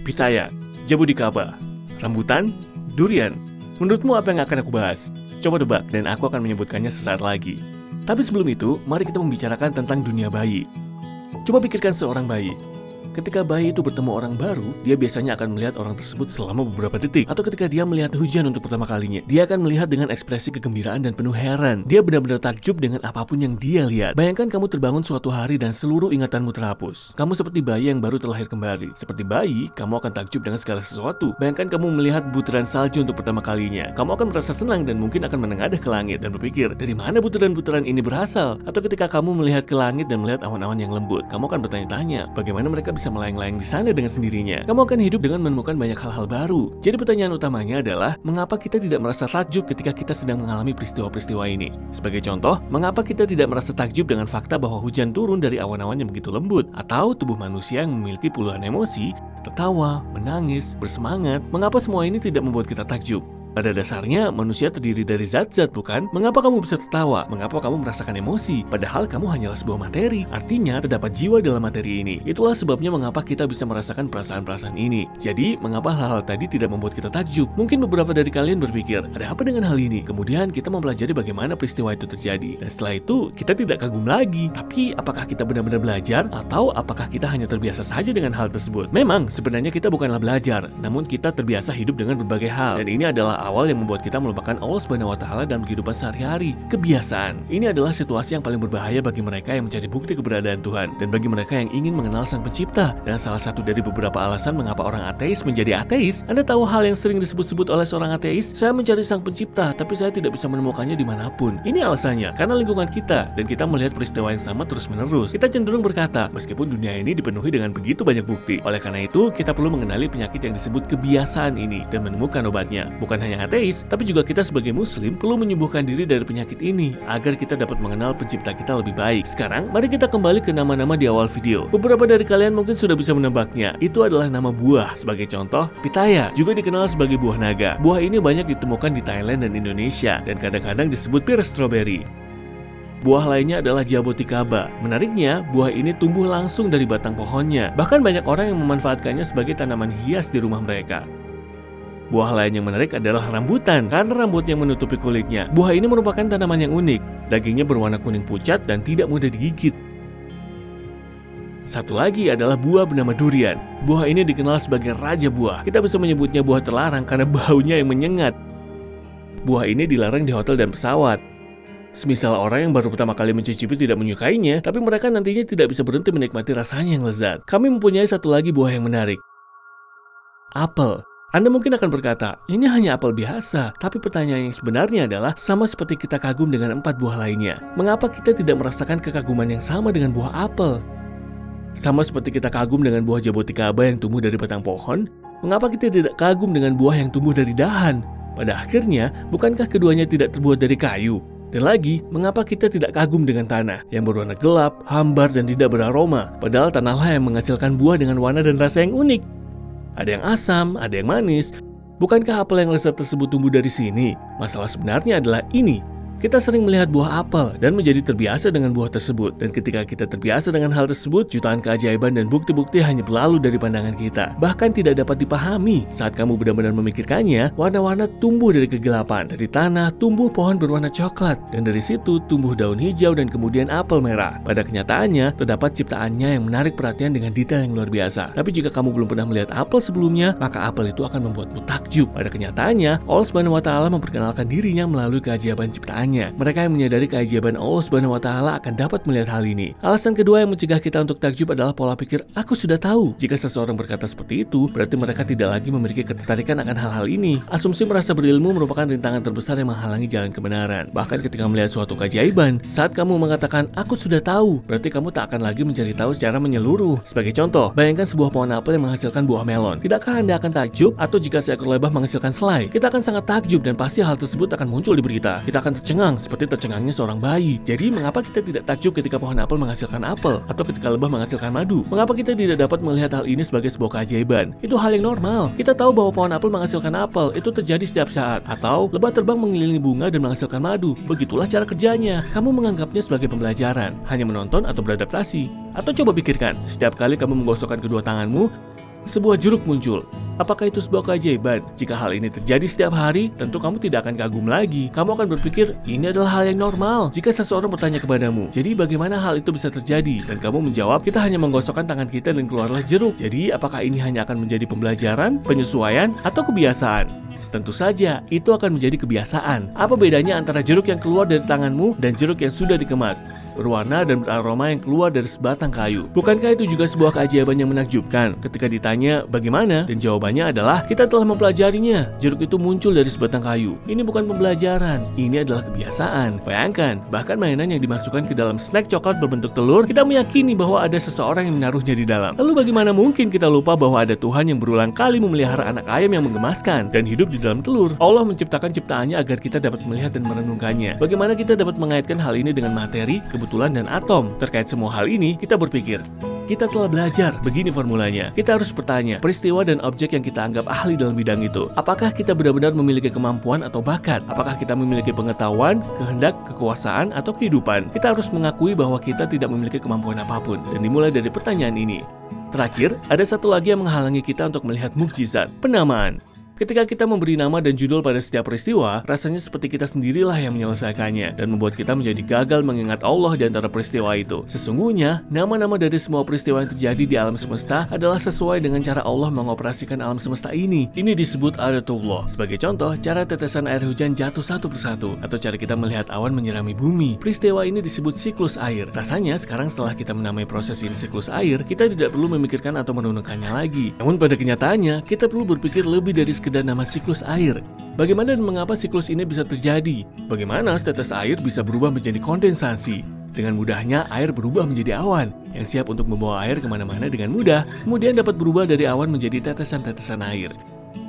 pitaya, jaboticaba, rambutan, durian. Menurutmu apa yang akan aku bahas? Coba tebak dan aku akan menyebutkannya sesaat lagi. Tapi sebelum itu, mari kita membicarakan tentang dunia bayi. Coba pikirkan seorang bayi. Ketika bayi itu bertemu orang baru, dia biasanya akan melihat orang tersebut selama beberapa detik. Atau ketika dia melihat hujan untuk pertama kalinya, dia akan melihat dengan ekspresi kegembiraan dan penuh heran. Dia benar-benar takjub dengan apapun yang dia lihat. Bayangkan kamu terbangun suatu hari dan seluruh ingatanmu terhapus. Kamu seperti bayi yang baru terlahir kembali. Seperti bayi, kamu akan takjub dengan segala sesuatu. Bayangkan kamu melihat butiran salju untuk pertama kalinya. Kamu akan merasa senang dan mungkin akan menengadah ke langit dan berpikir, dari mana butiran-butiran ini berasal? Atau ketika kamu melihat ke langit dan melihat awan-awan yang lembut, kamu akan bertanya-tanya, bagaimana mereka bisa melayang-layang di sana dengan sendirinya. Kamu akan hidup dengan menemukan banyak hal-hal baru. Jadi pertanyaan utamanya adalah, mengapa kita tidak merasa takjub ketika kita sedang mengalami peristiwa-peristiwa ini? Sebagai contoh, mengapa kita tidak merasa takjub dengan fakta bahwa hujan turun dari awan-awan yang begitu lembut? Atau tubuh manusia yang memiliki puluhan emosi, tertawa, menangis, bersemangat? Mengapa semua ini tidak membuat kita takjub? Pada dasarnya, manusia terdiri dari zat-zat, bukan? Mengapa kamu bisa tertawa? Mengapa kamu merasakan emosi? Padahal kamu hanyalah sebuah materi. Artinya, terdapat jiwa dalam materi ini. Itulah sebabnya mengapa kita bisa merasakan perasaan-perasaan ini. Jadi, mengapa hal-hal tadi tidak membuat kita takjub? Mungkin beberapa dari kalian berpikir, ada apa dengan hal ini? Kemudian, kita mempelajari bagaimana peristiwa itu terjadi. Dan setelah itu, kita tidak kagum lagi. Tapi, apakah kita benar-benar belajar? Atau apakah kita hanya terbiasa saja dengan hal tersebut? Memang, sebenarnya kita bukanlah belajar. Namun, kita terbiasa hidup dengan berbagai hal. Dan ini adalah awal yang membuat kita melupakan Allah Subhanahu wa Ta'ala dalam kehidupan sehari-hari. Kebiasaan. Ini adalah situasi yang paling berbahaya bagi mereka yang mencari bukti keberadaan Tuhan dan bagi mereka yang ingin mengenal Sang Pencipta. Dan salah satu dari beberapa alasan mengapa orang ateis menjadi ateis. Anda tahu hal yang sering disebut-sebut oleh seorang ateis? Saya mencari Sang Pencipta, tapi saya tidak bisa menemukannya dimanapun. Ini alasannya, karena lingkungan kita dan kita melihat peristiwa yang sama terus-menerus. Kita cenderung berkata, meskipun dunia ini dipenuhi dengan begitu banyak bukti. Oleh karena itu, kita perlu mengenali penyakit yang disebut kebiasaan ini dan menemukan obatnya. Bukan hanya ateis, tapi juga kita sebagai muslim perlu menyembuhkan diri dari penyakit ini agar kita dapat mengenal pencipta kita lebih baik. Sekarang, mari kita kembali ke nama-nama di awal video. Beberapa dari kalian mungkin sudah bisa menebaknya. Itu adalah nama buah. Sebagai contoh, pitaya, juga dikenal sebagai buah naga. Buah ini banyak ditemukan di Thailand dan Indonesia, dan kadang-kadang disebut pir strawberry. Buah lainnya adalah jaboticaba. Menariknya, buah ini tumbuh langsung dari batang pohonnya. Bahkan banyak orang yang memanfaatkannya sebagai tanaman hias di rumah mereka. Buah lain yang menarik adalah rambutan, karena rambutnya menutupi kulitnya. Buah ini merupakan tanaman yang unik. Dagingnya berwarna kuning pucat dan tidak mudah digigit. Satu lagi adalah buah bernama durian. Buah ini dikenal sebagai raja buah. Kita bisa menyebutnya buah terlarang karena baunya yang menyengat. Buah ini dilarang di hotel dan pesawat. Semisal orang yang baru pertama kali mencicipi tidak menyukainya, tapi mereka nantinya tidak bisa berhenti menikmati rasanya yang lezat. Kami mempunyai satu lagi buah yang menarik. Apel. Anda mungkin akan berkata, ini hanya apel biasa. Tapi pertanyaan yang sebenarnya adalah, sama seperti kita kagum dengan 4 buah lainnya. Mengapa kita tidak merasakan kekaguman yang sama dengan buah apel? Sama seperti kita kagum dengan buah jaboticaba yang tumbuh dari batang pohon, mengapa kita tidak kagum dengan buah yang tumbuh dari dahan? Pada akhirnya, bukankah keduanya tidak terbuat dari kayu? Dan lagi, mengapa kita tidak kagum dengan tanah yang berwarna gelap, hambar, dan tidak beraroma? Padahal tanahlah yang menghasilkan buah dengan warna dan rasa yang unik. Ada yang asam, ada yang manis. Bukankah apel yang lezat tersebut tumbuh dari sini? Masalah sebenarnya adalah ini. Kita sering melihat buah apel dan menjadi terbiasa dengan buah tersebut. Dan ketika kita terbiasa dengan hal tersebut, jutaan keajaiban dan bukti-bukti hanya berlalu dari pandangan kita. Bahkan tidak dapat dipahami. Saat kamu benar-benar memikirkannya, warna-warna tumbuh dari kegelapan. Dari tanah, tumbuh pohon berwarna coklat. Dan dari situ, tumbuh daun hijau dan kemudian apel merah. Pada kenyataannya, terdapat ciptaannya yang menarik perhatian dengan detail yang luar biasa. Tapi jika kamu belum pernah melihat apel sebelumnya, maka apel itu akan membuatmu takjub. Pada kenyataannya, Allah Subhanahu wa Ta'ala memperkenalkan dirinya melalui keajaiban ciptaan. Mereka yang menyadari keajaiban Allah Subhanahu wa Ta'ala akan dapat melihat hal ini. Alasan kedua yang mencegah kita untuk takjub adalah pola pikir aku sudah tahu. Jika seseorang berkata seperti itu, berarti mereka tidak lagi memiliki ketertarikan akan hal-hal ini. Asumsi merasa berilmu merupakan rintangan terbesar yang menghalangi jalan kebenaran. Bahkan ketika melihat suatu keajaiban, saat kamu mengatakan aku sudah tahu, berarti kamu tak akan lagi mencari tahu secara menyeluruh. Sebagai contoh, bayangkan sebuah pohon apel yang menghasilkan buah melon. Tidakkah Anda akan takjub? Atau jika seekor lebah menghasilkan selai, kita akan sangat takjub dan pasti hal tersebut akan muncul di berita. Kita akan tercengang seperti tercengangnya seorang bayi. Jadi mengapa kita tidak takjub ketika pohon apel menghasilkan apel atau ketika lebah menghasilkan madu? Mengapa kita tidak dapat melihat hal ini sebagai sebuah keajaiban? Itu hal yang normal. Kita tahu bahwa pohon apel menghasilkan apel, itu terjadi setiap saat. Atau lebah terbang mengelilingi bunga dan menghasilkan madu. Begitulah cara kerjanya. Kamu menganggapnya sebagai pembelajaran, hanya menonton atau beradaptasi. Atau coba pikirkan, setiap kali kamu menggosokkan kedua tanganmu, Sebuah jeruk muncul. Apakah itu sebuah keajaiban? Jika hal ini terjadi setiap hari, tentu kamu tidak akan kagum lagi. Kamu akan berpikir, ini adalah hal yang normal. Jika seseorang bertanya kepadamu, jadi bagaimana hal itu bisa terjadi? Dan kamu menjawab, kita hanya menggosokkan tangan kita dan keluarlah jeruk. Jadi, apakah ini hanya akan menjadi pembelajaran, penyesuaian, atau kebiasaan? Tentu saja, itu akan menjadi kebiasaan. Apa bedanya antara jeruk yang keluar dari tanganmu dan jeruk yang sudah dikemas, berwarna dan beraroma yang keluar dari sebatang kayu? Bukankah itu juga sebuah keajaiban yang menakjubkan? Ketika ditanya, bagaimana? Dan jawabannya adalah, kita telah mempelajarinya. Jeruk itu muncul dari sebatang kayu. Ini bukan pembelajaran, ini adalah kebiasaan. Bayangkan, bahkan mainan yang dimasukkan ke dalam snack coklat berbentuk telur, kita meyakini bahwa ada seseorang yang menaruhnya di dalam. Lalu bagaimana mungkin kita lupa bahwa ada Tuhan yang berulang kali memelihara anak ayam yang menggemaskan dan hidup di dalam telur? Allah menciptakan ciptaannya agar kita dapat melihat dan merenungkannya. Bagaimana kita dapat mengaitkan hal ini dengan materi, kebetulan, dan atom? Terkait semua hal ini, kita berpikir, kita telah belajar, begini formulanya. Kita harus bertanya, peristiwa dan objek yang kita anggap ahli dalam bidang itu, apakah kita benar-benar memiliki kemampuan atau bakat? Apakah kita memiliki pengetahuan, kehendak, kekuasaan, atau kehidupan? Kita harus mengakui bahwa kita tidak memiliki kemampuan apapun. Dan dimulai dari pertanyaan ini. Terakhir, ada satu lagi yang menghalangi kita untuk melihat mukjizat, penamaan. Ketika kita memberi nama dan judul pada setiap peristiwa, rasanya seperti kita sendirilah yang menyelesaikannya dan membuat kita menjadi gagal mengingat Allah di antara peristiwa itu. Sesungguhnya, nama-nama dari semua peristiwa yang terjadi di alam semesta adalah sesuai dengan cara Allah mengoperasikan alam semesta ini. Ini disebut adatullah. Sebagai contoh, cara tetesan air hujan jatuh satu persatu, atau cara kita melihat awan menyirami bumi. Peristiwa ini disebut siklus air. Rasanya, sekarang setelah kita menamai proses ini siklus air, kita tidak perlu memikirkan atau merenungkannya lagi. Namun pada kenyataannya, kita perlu berpikir lebih dari sekedar nama siklus air. Bagaimana dan mengapa siklus ini bisa terjadi? Bagaimana setetes air bisa berubah menjadi kondensasi? Dengan mudahnya, air berubah menjadi awan yang siap untuk membawa air kemana-mana dengan mudah, kemudian dapat berubah dari awan menjadi tetesan-tetesan air.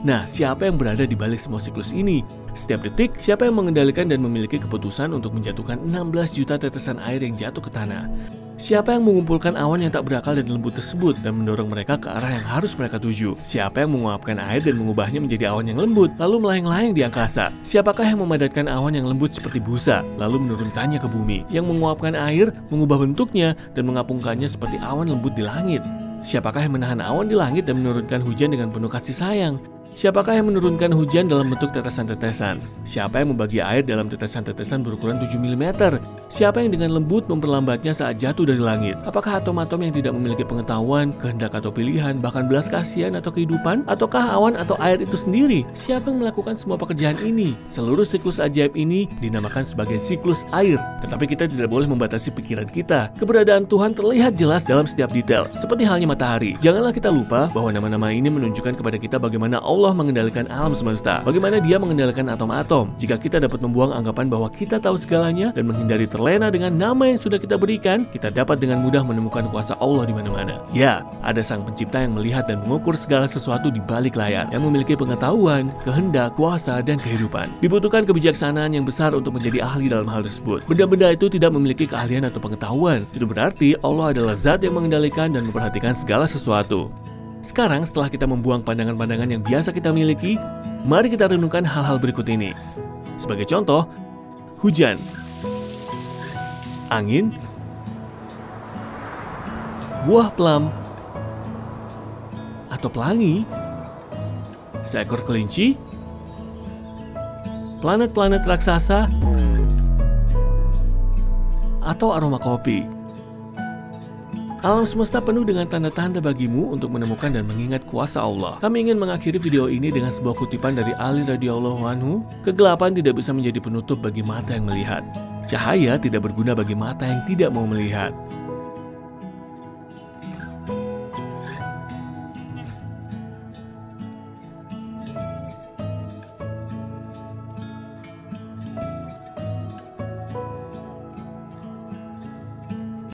Nah, siapa yang berada di balik semua siklus ini? Setiap detik, siapa yang mengendalikan dan memiliki keputusan untuk menjatuhkan 16 juta tetesan air yang jatuh ke tanah? Siapa yang mengumpulkan awan yang tak berakal dan lembut tersebut dan mendorong mereka ke arah yang harus mereka tuju? Siapa yang menguapkan air dan mengubahnya menjadi awan yang lembut, lalu melayang-layang di angkasa? Siapakah yang memadatkan awan yang lembut seperti busa, lalu menurunkannya ke bumi? Yang menguapkan air, mengubah bentuknya, dan mengapungkannya seperti awan lembut di langit? Siapakah yang menahan awan di langit dan menurunkan hujan dengan penuh kasih sayang? Siapakah yang menurunkan hujan dalam bentuk tetesan-tetesan? Siapa yang membagi air dalam tetesan-tetesan berukuran 7 mm? Siapa yang dengan lembut memperlambatnya saat jatuh dari langit? Apakah atom-atom yang tidak memiliki pengetahuan, kehendak atau pilihan, bahkan belas kasihan atau kehidupan? Ataukah awan atau air itu sendiri? Siapa yang melakukan semua pekerjaan ini? Seluruh siklus ajaib ini dinamakan sebagai siklus air. Tetapi kita tidak boleh membatasi pikiran kita. Keberadaan Tuhan terlihat jelas dalam setiap detail, seperti halnya matahari. Janganlah kita lupa bahwa nama-nama ini menunjukkan kepada kita bagaimana Allah mengendalikan alam semesta, bagaimana Dia mengendalikan atom-atom. Jika kita dapat membuang anggapan bahwa kita tahu segalanya dan menghindari terlena dengan nama yang sudah kita berikan, kita dapat dengan mudah menemukan kuasa Allah di mana-mana. Ya, ada Sang Pencipta yang melihat dan mengukur segala sesuatu di balik layar, yang memiliki pengetahuan, kehendak, kuasa, dan kehidupan. Dibutuhkan kebijaksanaan yang besar untuk menjadi ahli dalam hal tersebut. Benda-benda itu tidak memiliki keahlian atau pengetahuan. Itu berarti Allah adalah Zat yang mengendalikan dan memperhatikan segala sesuatu. Sekarang, setelah kita membuang pandangan-pandangan yang biasa kita miliki, mari kita renungkan hal-hal berikut ini. Sebagai contoh, hujan, angin, buah plum, atau pelangi, seekor kelinci, planet-planet raksasa, atau aroma kopi. Alam semesta penuh dengan tanda-tanda bagimu untuk menemukan dan mengingat kuasa Allah. Kami ingin mengakhiri video ini dengan sebuah kutipan dari Ali radhiyallahu anhu, kegelapan tidak bisa menjadi penutup bagi mata yang melihat. Cahaya tidak berguna bagi mata yang tidak mau melihat.